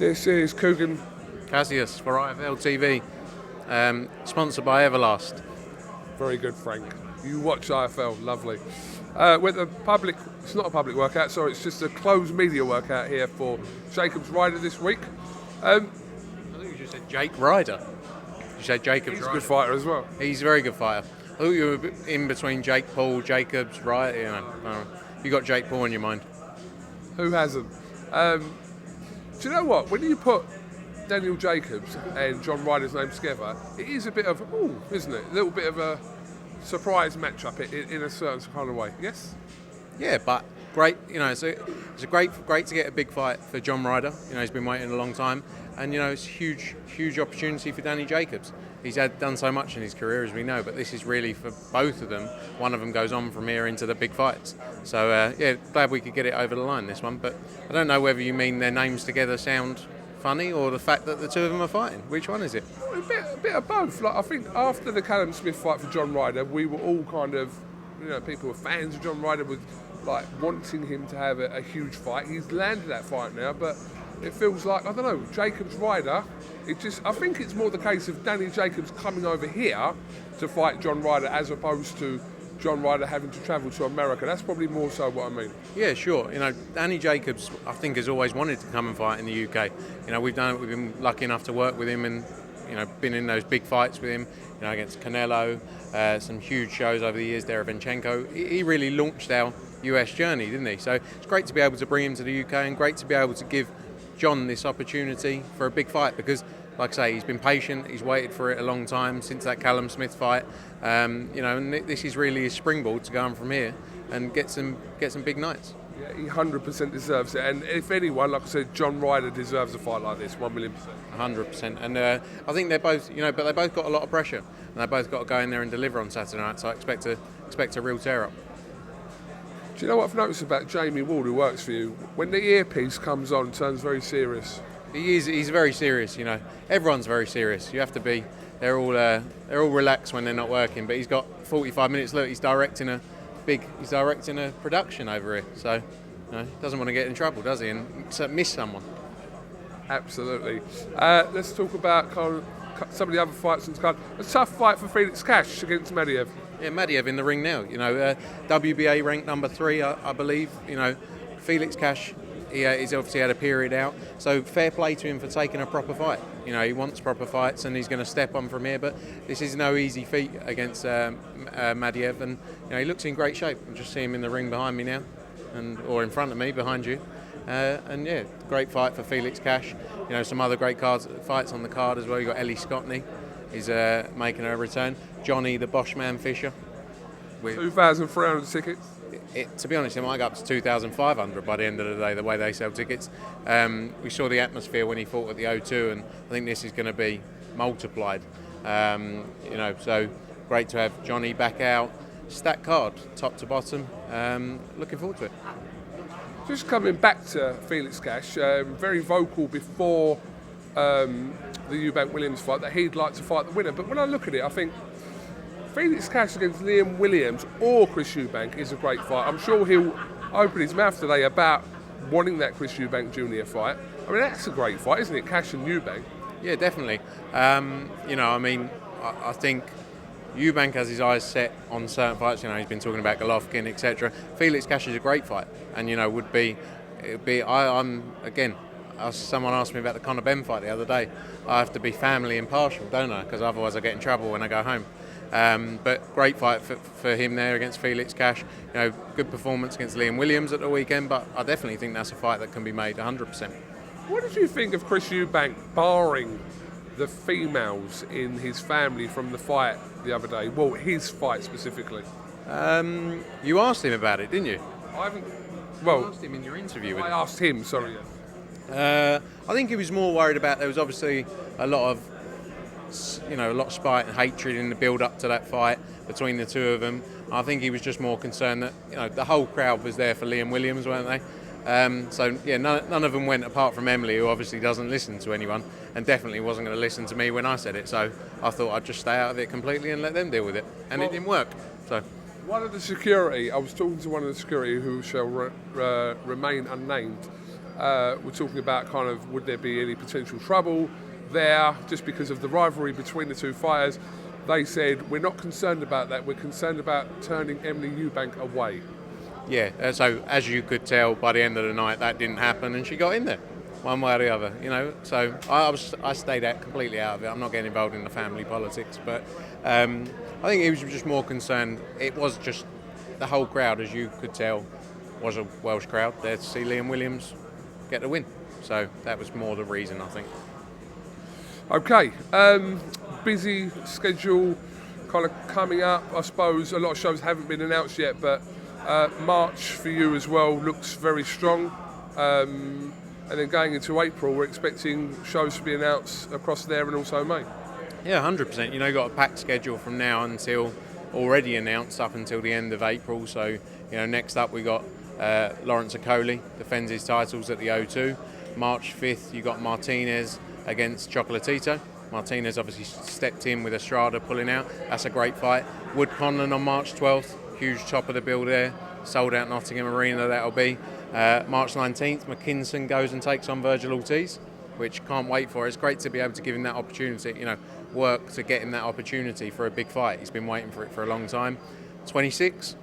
This is KUGAN. CASSIUS for IFL TV, sponsored by Everlast. Very good, Frank. You watch IFL, lovely. With the public, it's not a public workout, sorry, it's just a closed media workout here for Jacobs-Ryder this week. I think you just said Jake Ryder. You said Jacobs-Ryder. He's a good fighter as well. He's a very good fighter. I thought you were in between Jake Paul, Jacobs-Ryder. You got Jake Paul in your mind. Who hasn't? Do you know what? When you put Daniel Jacobs and John Ryder's name together, it is a bit of, isn't it? A little bit of a surprise matchup in a certain kind of way. Yes? Yeah, but great. It's a great to get a big fight for John Ryder. He's been waiting a long time, and it's a huge opportunity for Danny Jacobs. He's done so much in his career, as we know, but this is really for both of them. One of them goes on from here into the big fights. So glad we could get it over the line, this one. But I don't know whether you mean their names together sound funny or the fact that the two of them are fighting. Which one is it? A bit of both. Like, I think after the Callum Smith fight for John Ryder, we were all kind of, people were fans of John Ryder with like wanting him to have a huge fight. He's landed that fight now, but it feels like, I don't know, Jacobs-Ryder, I think it's more the case of Danny Jacobs coming over here to fight John Ryder as opposed to John Ryder having to travel to America. That's probably more so what I mean. Yeah, sure. Danny Jacobs, I think, has always wanted to come and fight in the UK. We've done it. We've been lucky enough to work with him and, been in those big fights with him, against Canelo, some huge shows over the years, Derevyanchenko. He really launched our US journey, didn't he? So it's great to be able to bring him to the UK and great to be able to give John this opportunity for a big fight because, like I say, he's been patient. He's waited for it a long time since that Callum Smith fight. And this is really his springboard to go on from here and get some big nights. Yeah, he 100% deserves it. And if anyone, like I said, John Ryder deserves a fight like this, 1 million %. 100%. And I think they're both, but they both got a lot of pressure, and they both got to go in there and deliver on Saturday night. So I expect a real tear up. Do you know what I've noticed about Jamie Ward, who works for you? When the earpiece comes on, turns very serious. He's very serious, Everyone's very serious. You have to be. They're all relaxed when they're not working. But he's got 45 minutes. Look, he's directing a production over here. So, he doesn't want to get in trouble, does he? And miss someone. Absolutely. Let's talk about some of the other fights in the card. A tough fight for Felix Cash against Madiev. Yeah, Madiev in the ring now. WBA ranked number 3, I believe. Felix Cash. He's obviously had a period out, so fair play to him for taking a proper fight. He wants proper fights and he's going to step on from here, but this is no easy feat against Madiev, and he looks in great shape. I just see him in the ring behind me now, or in front of me, behind you. Great fight for Felix Cash. Some other great fights on the card as well. You've got Ellie Scotney, is making her return. Johnny the Boschman Fisher. 2,300 tickets. To be honest, it might go up to 2,500 by the end of the day, the way they sell tickets. We saw the atmosphere when he fought at the O2, and I think this is going to be multiplied. So great to have Johnny back out. Stacked card, top to bottom. Looking forward to it. Just coming back to Felix Cash, very vocal before the Eubank Williams fight that he'd like to fight the winner. But when I look at it, I think Felix Cash against Liam Williams or Chris Eubank is a great fight. I'm sure he'll open his mouth today about wanting that Chris Eubank Jr. fight. I mean, that's a great fight, isn't it? Cash and Eubank. Yeah, definitely. I think Eubank has his eyes set on certain fights. He's been talking about Golovkin, etc. Felix Cash is a great fight, and someone asked me about the Conor Benn fight the other day. I have to be family impartial, don't I? Because otherwise I get in trouble when I go home. But great fight for him there against Felix Cash. Good performance against Liam Williams at the weekend, but I definitely think that's a fight that can be made 100%. What did you think of Chris Eubank barring the females in his family from the fight the other day? Well, his fight specifically. You asked him about it, didn't you? I haven't. You asked him in your interview with him. I asked him, sorry. I think he was more worried about, there was obviously a lot of spite and hatred in the build-up to that fight between the two of them. I think he was just more concerned that the whole crowd was there for Liam Williams, weren't they? None of them went apart from Emily, who obviously doesn't listen to anyone and definitely wasn't going to listen to me when I said it. So I thought I'd just stay out of it completely and let them deal with it, and it didn't work. So one of the security, I was talking to one of the security who shall remain unnamed. We're talking about kind of would there be any potential trouble there just because of the rivalry between the two fighters. They said, we're not concerned about that, we're concerned about turning Emily Eubank away. Yeah, so as you could tell, by the end of the night, that didn't happen, and she got in there, one way or the other. So I stayed completely out of it. I'm not getting involved in the family politics, but I think he was just more concerned. It was just the whole crowd, as you could tell, was a Welsh crowd there to see Liam Williams get the win. So that was more the reason, I think. Okay, busy schedule kind of coming up. I suppose a lot of shows haven't been announced yet, but March for you as well looks very strong. And then going into April, we're expecting shows to be announced across there and also May. Yeah, 100%. You've got a packed schedule from now until already announced up until the end of April. So, next up we got Lawrence Okoli defends his titles at the O2. March 5th, you got Martinez against Chocolatito. Martinez obviously stepped in with Estrada pulling out. That's a great fight. Wood Conlon on March 12th. Huge top of the bill there. Sold out Nottingham Arena, that'll be. March 19th, McKinson goes and takes on Virgil Ortiz, which can't wait for. It's great to be able to give him that opportunity, work to get him that opportunity for a big fight. He's been waiting for it for a long time. 26,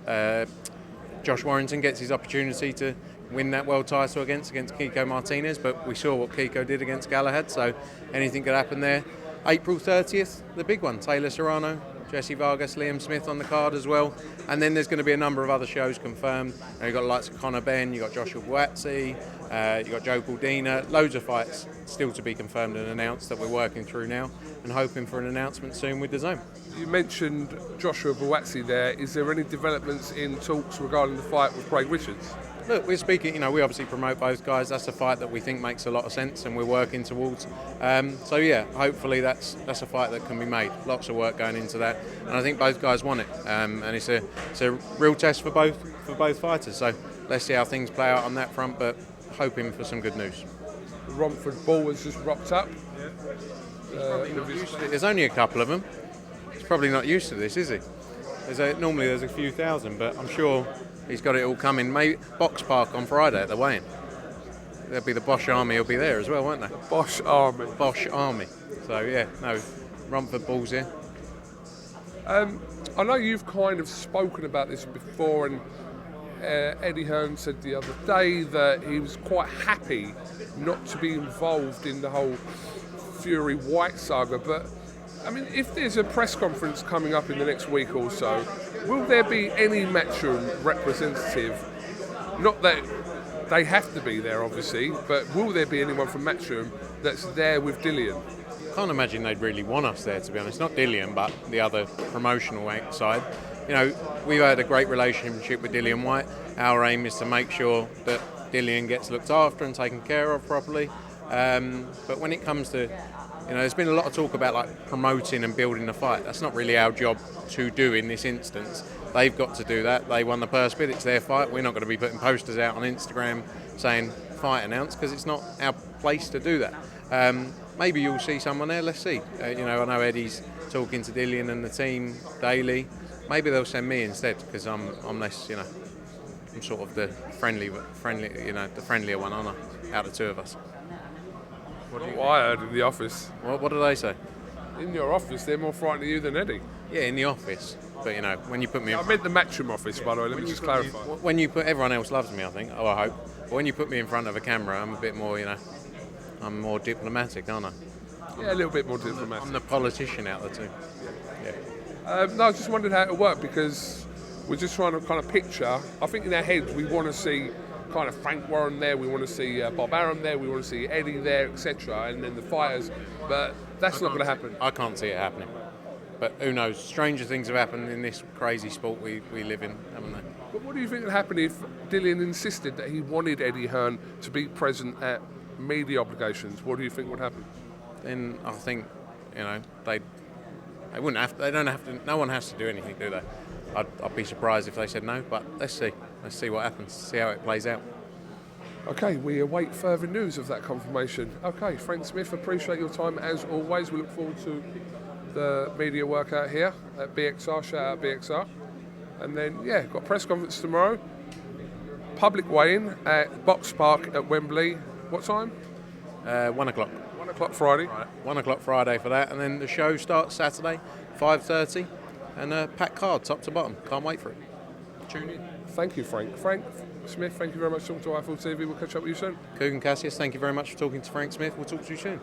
Josh Warrington gets his opportunity to win that world title against Kiko Martinez, but we saw what Kiko did against Galahad, so anything could happen there. April 30th, the big one, Taylor Serrano, Jesse Vargas, Liam Smith on the card as well, and then there's going to be a number of other shows confirmed. You've got the likes of Conor Benn, you've got Joshua Buatsi, you've got Joe Caldina, loads of fights still to be confirmed and announced that we're working through now and hoping for an announcement soon with the Zone. You mentioned Joshua Buatsi there. Is there any developments in talks regarding the fight with Craig Richards? Look, we're speaking, we obviously promote both guys. That's a fight that we think makes a lot of sense and we're working towards. So yeah, hopefully that's a fight that can be made. Lots of work going into that. And I think both guys want it. And it's a real test for both fighters. So let's see how things play out on that front, but hoping for some good news. The Romford ball has just rocked up. There's only a couple of them. He's probably not used to this, is he? Normally there's a few thousand, but I'm sure he's got it all coming. Maybe Box Park on Friday at the weigh-in. There'll be the Bosch Army will be there as well, won't they? Bosch Army. Bosch Army. So yeah, no, Romford Ball's here. I know you've kind of spoken about this before, and Eddie Hearn said the other day that he was quite happy not to be involved in the whole Fury-Whyte saga, but I mean, if there's a press conference coming up in the next week or so, will there be any Matchroom representative? Not that they have to be there, obviously, but will there be anyone from Matchroom that's there with Dillian? I can't imagine they'd really want us there, to be honest. Not Dillian, but the other promotional side. We've had a great relationship with Dillian Whyte. Our aim is to make sure that Dillian gets looked after and taken care of properly. But when it comes to there's been a lot of talk about promoting and building the fight. That's not really our job to do in this instance. They've got to do that. They won the purse bid. It's their fight. We're not going to be putting posters out on Instagram saying fight announced because it's not our place to do that. Maybe you'll see someone there. Let's see. I know Eddie's talking to Dillian and the team daily. Maybe they'll send me instead because I'm less. I'm sort of the friendly. The friendlier one, aren't I? Out of the two of us. What I heard in the office. What do they say? In your office, they're more frightened of you than Eddie. Yeah, in the office. But when you put me in... I meant the Matchroom office, by the way, let me just clarify. When you put... Everyone else loves me, I think. Oh, I hope. But when you put me in front of a camera, I'm a bit more, I'm more diplomatic, aren't I? Yeah, a little bit more diplomatic. I'm the politician out of the two. Yeah. No, I just wondered how it would work because we're just trying to kind of picture... I think in our heads we want to see kind of Frank Warren there, we want to see Bob Arum there, we want to see Eddie there, etc., and then the fighters, but that's not going to happen. I can't see it happening. But who knows? Stranger things have happened in this crazy sport we live in, haven't they? But what do you think would happen if Dillian insisted that he wanted Eddie Hearn to be present at media obligations? What do you think would happen? Then I think, they wouldn't have to, they don't have to, no one has to do anything, do they? I'd be surprised if they said no, but let's see. Let's see what happens, see how it plays out. Okay, we await further news of that confirmation. Okay, Frank Smith, appreciate your time as always. We look forward to the media work out here at BXR. Shout out BXR. And then, got a press conference tomorrow. public weigh-in at Box Park at Wembley. What time? 1 o'clock. 1 o'clock Friday. Right, 1 o'clock Friday for that, and then the show starts Saturday, 5:30, and packed card top to bottom. Can't wait for it. Tune in. Thank you, Frank. Frank Smith, thank you very much for talking to iFull TV. We'll catch up with you soon. KUGAN, CASSIUS, thank you very much for talking to Frank Smith. We'll talk to you soon.